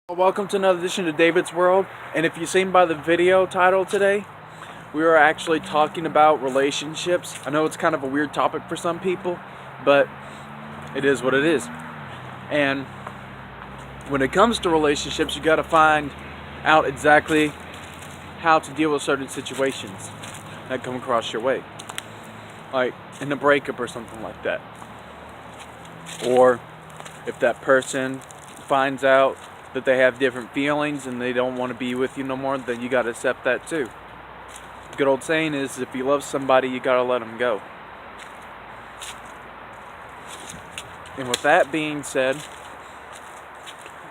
Welcome to another edition of David's World, and if you've seen by the video title today, we are actually talking about relationships. I know it's kind of a weird topic for some people, but it is what it is. And when it comes to relationships, you got to find out exactly how to deal with certain situations that come across your way, like in a breakup or something like that. Or if that person finds out that they have different feelings and they don't want to be with you no more, then you got to accept that too. The good old saying is, if you love somebody, you got to let them go. And with that being said,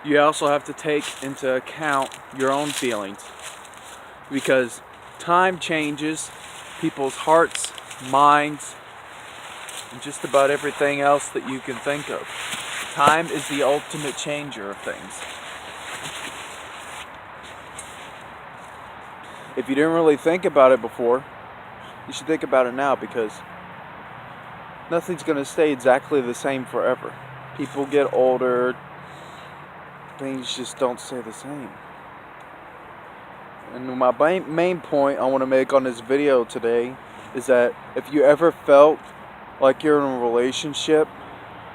you also have to take into account your own feelings, because time changes people's hearts, minds, and just about everything else that you can think of. Time is the ultimate changer of things. If you didn't really think about it before, you should think about it now, because nothing's going to stay exactly the same forever. People get older, things just don't stay the same. And my main point I want to make on this video today is that if you ever felt like you're in a relationship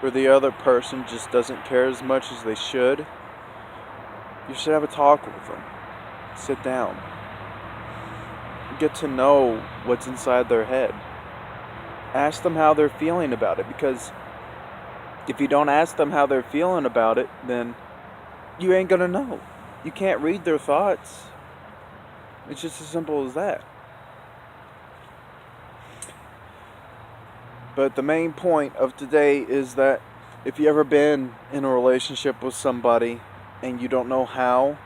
where the other person just doesn't care as much as they should, you should have a talk with them. Sit down. Get to know what's inside their head. Ask them how they're feeling about it, because if you don't ask them how they're feeling about it, then you ain't gonna know. You can't read their thoughts. It's just as simple as that. But the main point of today is that if you ever been in a relationship with somebody and you don't know how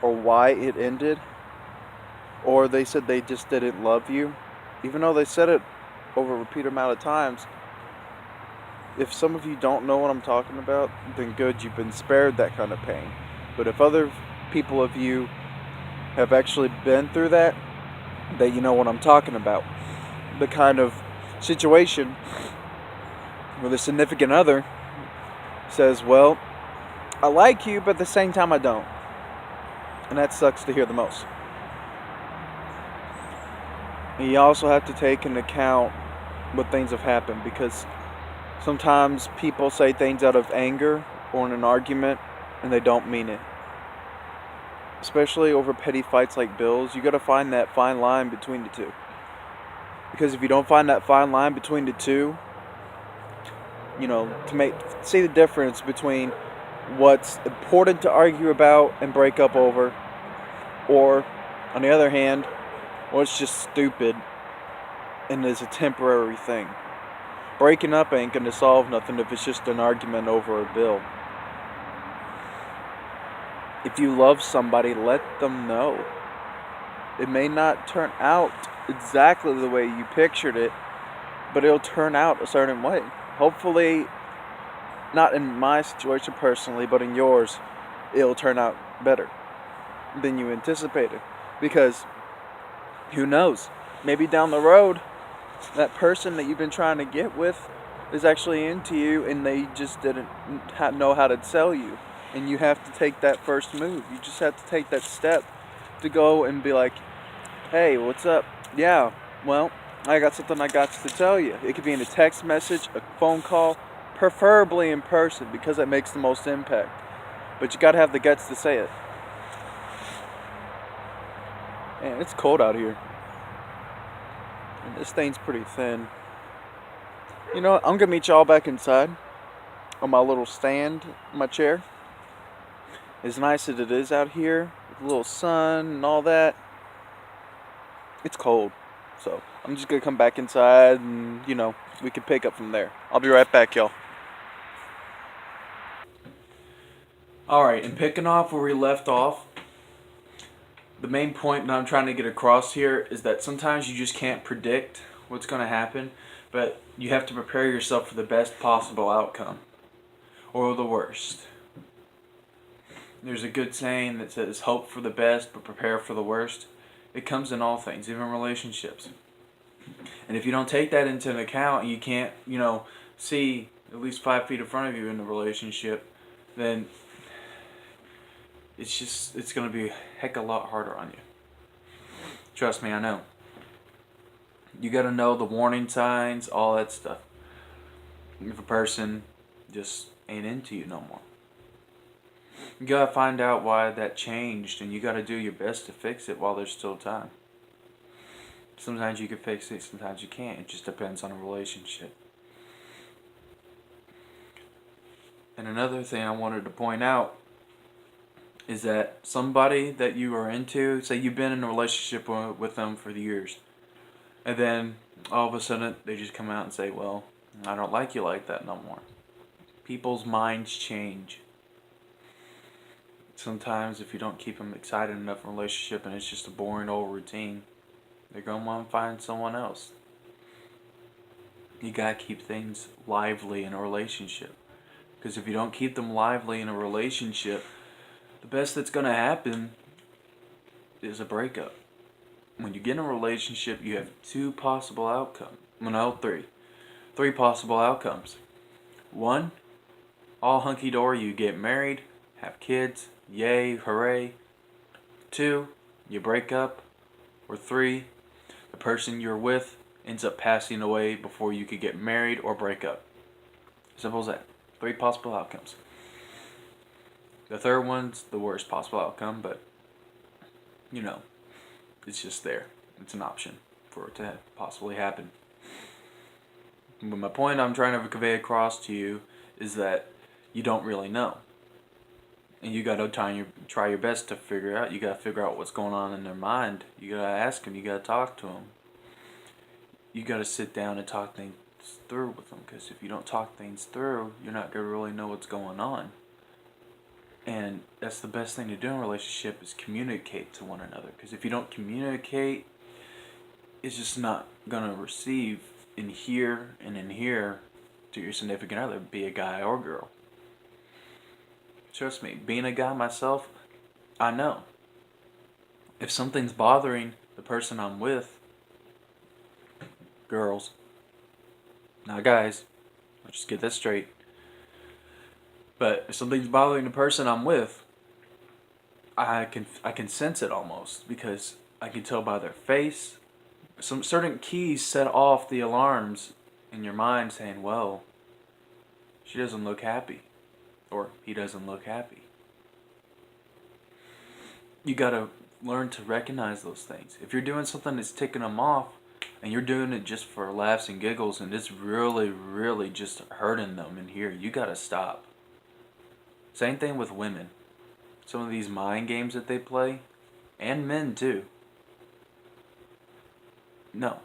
or why it ended, or they said they just didn't love you, even though they said it over a repeated amount of times, if some of you don't know what I'm talking about, then good, you've been spared that kind of pain. But if other people of you have actually been through that, then you know what I'm talking about. The kind of situation where the significant other says, well, I like you, but at the same time I don't. And that sucks to hear the most. And you also have to take into account what things have happened, because sometimes people say things out of anger or in an argument and they don't mean it. Especially over petty fights like bills, you got to find that fine line between the two. Because if you don't find that fine line between the two, to see the difference between what's important to argue about and break up over, or on the other hand, what's just stupid and is a temporary thing. Breaking up ain't gonna solve nothing if it's just an argument over a bill. If you love somebody, let them know. It may not turn out exactly the way you pictured it, but it'll turn out a certain way. Hopefully, not in my situation personally, but in yours, it'll turn out better than you anticipated. Because who knows? Maybe down the road, that person that you've been trying to get with is actually into you, and they just didn't know how to tell you. And you have to take that first move. You just have to take that step to go and be like, hey, what's up? Yeah, well, I got something I got to tell you. It could be in a text message, a phone call, preferably in person, because that makes the most impact. But you got to have the guts to say it. Man, it's cold out here. And this thing's pretty thin. You know what? I'm going to meet y'all back inside on my little stand, my chair. As nice as it is out here, with a little sun and all that, it's cold. So I'm just going to come back inside and, we can pick up from there. I'll be right back, y'all. Alright, and picking off where we left off, the main point that I'm trying to get across here is that sometimes you just can't predict what's going to happen, but you have to prepare yourself for the best possible outcome, or the worst. There's a good saying that says, hope for the best, but prepare for the worst. It comes in all things, even relationships. And if you don't take that into account, and you can't, see at least 5 feet in front of you in the relationship, then it's gonna be a heck of a lot harder on you. Trust me, I know. You gotta know the warning signs, all that stuff. If a person just ain't into you no more. You gotta find out why that changed, and you gotta do your best to fix it while there's still time. Sometimes you can fix it, sometimes you can't. It just depends on the relationship. And another thing I wanted to point out is that somebody that you are into, say you've been in a relationship with them for years, and then all of a sudden they just come out and say, well, I don't like you like that no more. People's minds change. Sometimes if you don't keep them excited enough in a relationship and it's just a boring old routine, they're going to want to find someone else. You got to keep things lively in a relationship. Because if you don't keep them lively in a relationship, the best that's going to happen is a breakup. When you get in a relationship, you have two possible outcomes. Well, no, three. Three possible outcomes. One, all hunky-dory, you get married, have kids, yay, hooray. Two, you break up. Or three, the person you're with ends up passing away before you could get married or break up. Simple as that. Three possible outcomes. The third one's the worst possible outcome, but, it's just there. It's an option for it to possibly happen. But my point I'm trying to convey across to you is that you don't really know. And you gotta try your best to figure out. You gotta figure out what's going on in their mind. You gotta ask them. You gotta talk to them. You gotta sit down and talk things through with them. Because if you don't talk things through, you're not gonna really know what's going on. And that's the best thing to do in a relationship is communicate to one another. Because if you don't communicate, it's just not gonna receive in here and in here to your significant other, be a guy or girl. Trust me, being a guy myself, I know. If something's bothering the person I'm with, girls, not guys, let's just get this straight. But if something's bothering the person I'm with, I can sense it almost because I can tell by their face. Some certain keys set off the alarms in your mind saying, well, she doesn't look happy. Or he doesn't look happy. You gotta learn to recognize those things. If you're doing something that's ticking them off, and you're doing it just for laughs and giggles, and it's really, really just hurting them in here, you gotta stop. Same thing with women. Some of these mind games that they play, and men too. No,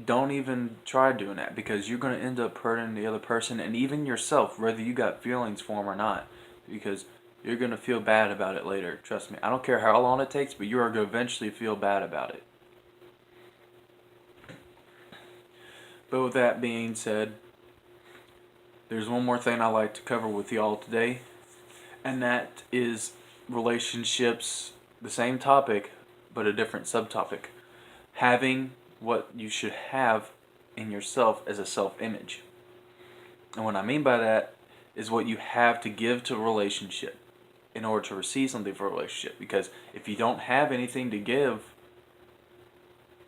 don't even try doing that because you're going to end up hurting the other person and even yourself, whether you got feelings for them or not, because you're going to feel bad about it later. Trust me. I don't care how long it takes, but you are going to eventually feel bad about it. But with that being said, there's one more thing I like to cover with y'all today, and that is relationships, the same topic, but a different subtopic. Having what you should have in yourself as a self-image. And what I mean by that is what you have to give to a relationship in order to receive something for a relationship. Because if you don't have anything to give,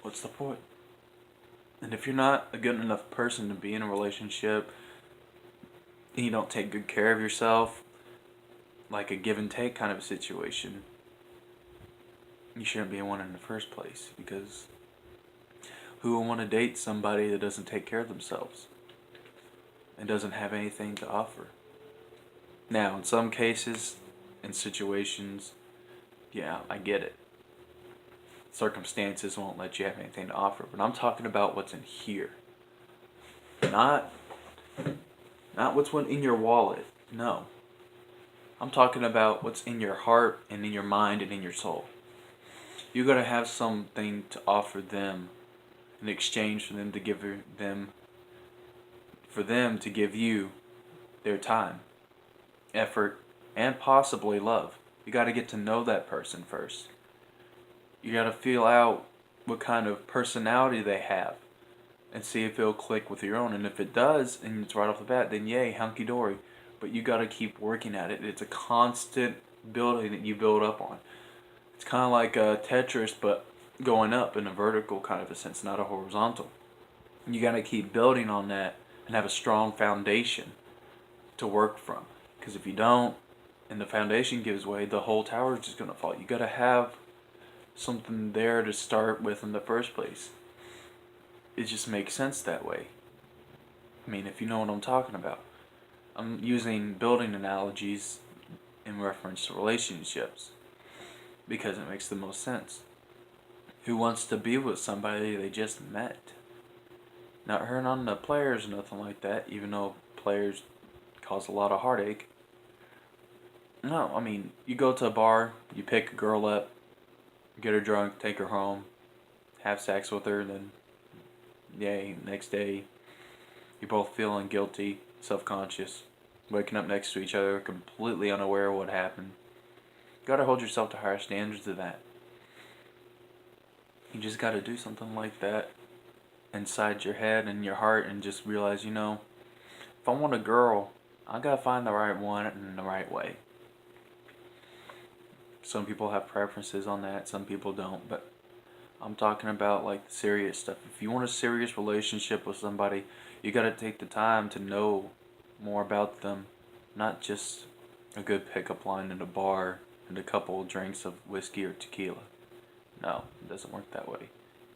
what's the point? And if you're not a good enough person to be in a relationship, and you don't take good care of yourself, like a give and take kind of a situation, you shouldn't be in one in the first place. Because who will want to date somebody that doesn't take care of themselves and doesn't have anything to offer? Now, in some cases, in situations, yeah, I get it. Circumstances won't let you have anything to offer, but I'm talking about what's in here. Not what's in your wallet. No. I'm talking about what's in your heart and in your mind and in your soul. You gotta have something to offer them in exchange for them to give you their time, effort, and possibly love. You got to get to know that person first. You got to feel out what kind of personality they have and see if it'll click with your own. And if it does, and it's right off the bat, then yay, hunky-dory. But you got to keep working at it. It's a constant building that you build up on. It's kind of like Tetris, but going up in a vertical kind of a sense, not a horizontal. You got to keep building on that and have a strong foundation to work from. Because if you don't, and the foundation gives way, the whole tower is just going to fall. You got to have something there to start with in the first place. It just makes sense that way. I mean, if you know what I'm talking about. I'm using building analogies in reference to relationships because it makes the most sense. Who wants to be with somebody they just met? Not hurting on the players or nothing like that, even though players cause a lot of heartache. No, I mean, you go to a bar, you pick a girl up, get her drunk, take her home, have sex with her, then, yay, next day, you're both feeling guilty, self-conscious, waking up next to each other, completely unaware of what happened. You gotta hold yourself to higher standards of that. You just gotta do something like that inside your head and your heart and just realize, if I want a girl, I gotta find the right one in the right way. Some people have preferences on that, some people don't, but I'm talking about like the serious stuff. If you want a serious relationship with somebody, you gotta take the time to know more about them, not just a good pickup line in a bar and a couple of drinks of whiskey or tequila. No, it doesn't work that way.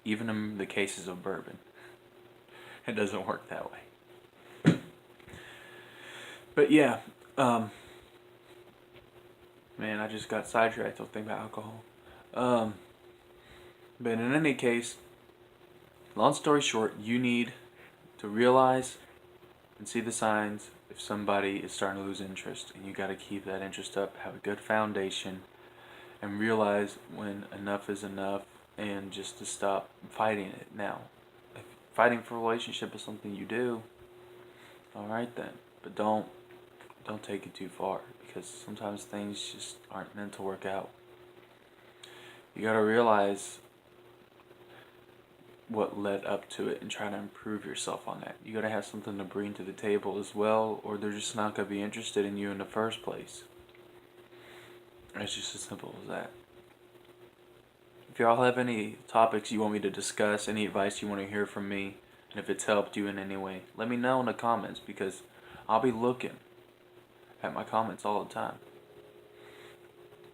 Even in the cases of bourbon, it doesn't work that way. But yeah, man, I just got sidetracked thinking about alcohol. But in any case, long story short, you need to realize and see the signs if somebody is starting to lose interest, and you got to keep that interest up, have a good foundation, and realize when enough is enough, and just to stop fighting it. Now, if fighting for a relationship is something you do, all right then, but don't take it too far, because sometimes things just aren't meant to work out. You got to realize what led up to it and try to improve yourself on that. You got to have something to bring to the table as well, or they're just not going to be interested in you in the first place. It's just as simple as that. If y'all have any topics you want me to discuss, any advice you want to hear from me, and if it's helped you in any way, let me know in the comments, because I'll be looking at my comments all the time.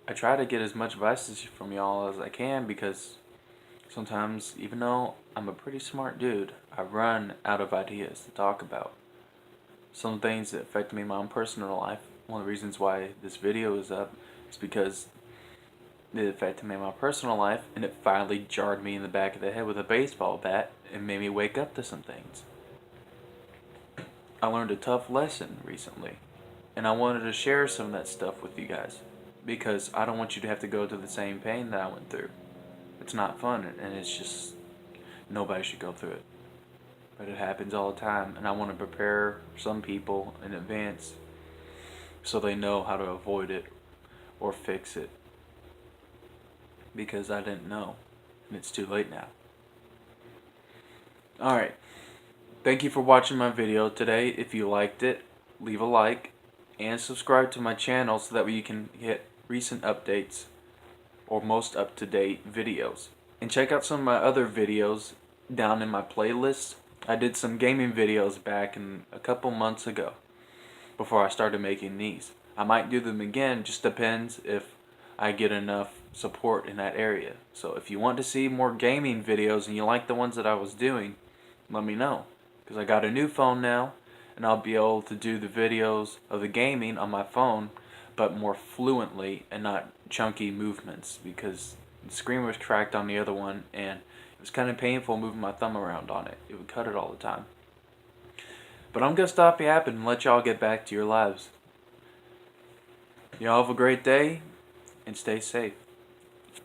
I try to get as much advice from y'all as I can, because sometimes, even though I'm a pretty smart dude, I run out of ideas to talk about. Some things that affect me in my own personal life. One of the reasons why this video is up is because it affected me in my personal life, and it finally jarred me in the back of the head with a baseball bat and made me wake up to some things. I learned a tough lesson recently, and I wanted to share some of that stuff with you guys, because I don't want you to have to go through the same pain that I went through. It's not fun, and it's just, nobody should go through it. But it happens all the time, and I want to prepare some people in advance so they know how to avoid it or fix it. Because I didn't know, and it's too late now. Alright, thank you for watching my video today. If you liked it, leave a like and subscribe to my channel so that way you can get recent updates or most up-to-date videos. And check out some of my other videos down in my playlist. I did some gaming videos back in a couple months ago before I started making these. I might do them again, just depends if I get enough support in that area. So if you want to see more gaming videos and you like the ones that I was doing, let me know. Because I got a new phone now, and I'll be able to do the videos of the gaming on my phone, but more fluently and not chunky movements, because the screen was cracked on the other one and it was kind of painful moving my thumb around on it. It would cut it all the time. But I'm going to stop yapping and let y'all get back to your lives. Y'all have a great day and stay safe.